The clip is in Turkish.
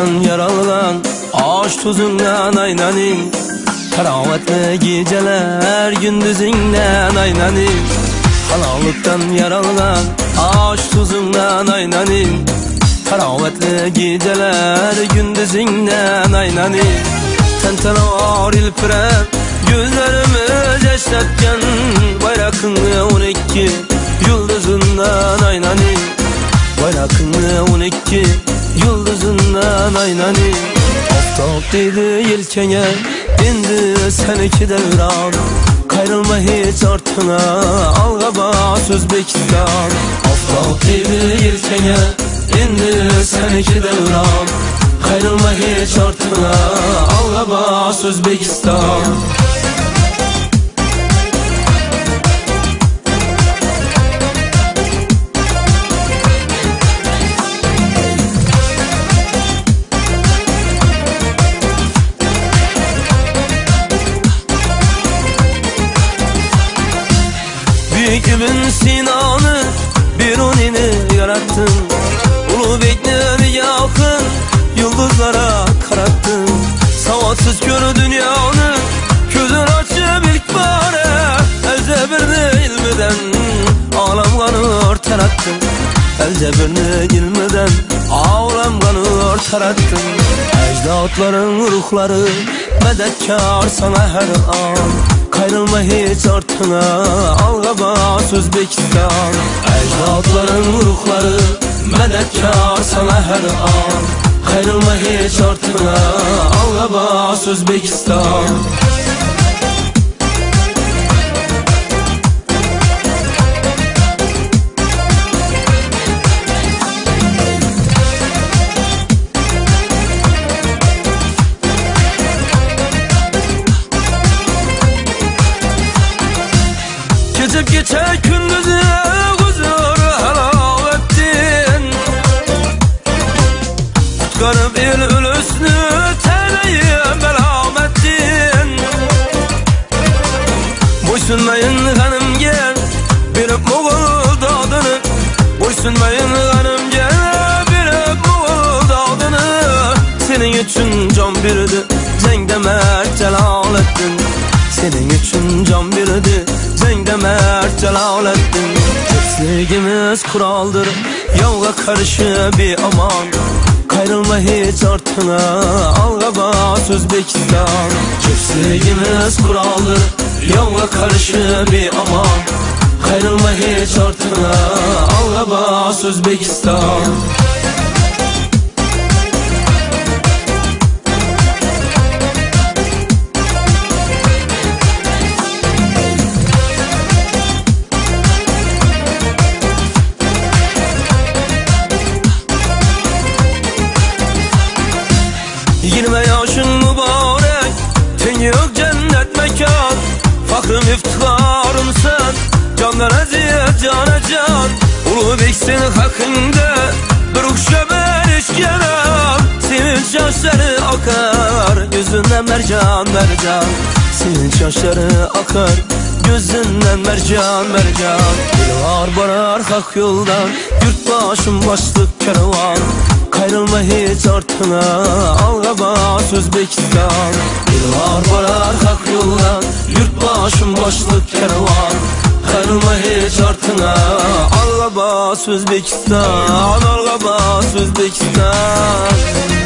Karanlıktan yaralanan aş tuzundan aynanin, Karavetli geceler gündüzünden aynanin. Karanlıktan yaralanan aş tuzundan aynanin, Karavetli geceler gündüzünden aynanin. Tentenar ilpirem gözlerimiz yaşlatken, Bayrakını 12 yıldızından aynanin, Bayrakını 12 yıldızından aynanin. Aftap deydi yelkene, indi seneki devran, Kayrılma hiç artına, alga bas Özbekistan. Aftap deydi yelkene, indi seneki devran, Kayrılma hiç artına, alga bas Özbekistan. Büyük İbn Sina'nı, Biruni'ni yarattın, Ulu Bekle'ni yakın yıldızlara karattın. Savatsız kör dünyanı gözün açıp ilk bari, Elcebirini ilmiden ağlam kanı ortarattın, Elcebirini ilmiden ağlam kanı ortarattın. Ecdatların ruhları medetkar sana her an, Kayrılma hiç artına, alga bas Özbekistan. Ecdatların ruhları medetkar sana her an, Kayrılma hiç artına, alga bas Özbekistan. Geçip geçer gündüzü huzur helal ettin, Tutkarıp il ölüsünü teneyim belam ettin. Boysunmayın hanım gel, birip Moğol dağdını, Boysunmayın hanım gel, birip Moğol dağdını. Senin için can birdi, zengde mert Celalettin, Senin için can birdi, zengde mert Celalettin. Sevgimiz kuraldır, yavga karşı bir aman, Kayrılma hiç artına, alga bas Özbekistan. Sevgimiz kuraldır, yavga karşı bir aman, Kayrılma hiç artına, alga bas Özbekistan. Yirmi yaşın mübarek, ten yok cennet mekan, Fakrım iftiharım sen, candan eziyet cana can. Ulu Bek senin hakkında bir ukşa berişkenem, Sevinç yaşları akar gözünden mercan mercan, Sevinç yaşları akar gözünden mercan mercan. Yıllar barar hak yoldan, yurt başım başlık kervan, Kayrılma hiç artına, alga bas Özbekistan. Yıllar barar hak yoldan, yurt başım başlık kervan, Kayrılma hiç artına, alga bas Özbekistan, alga bas Özbekistan.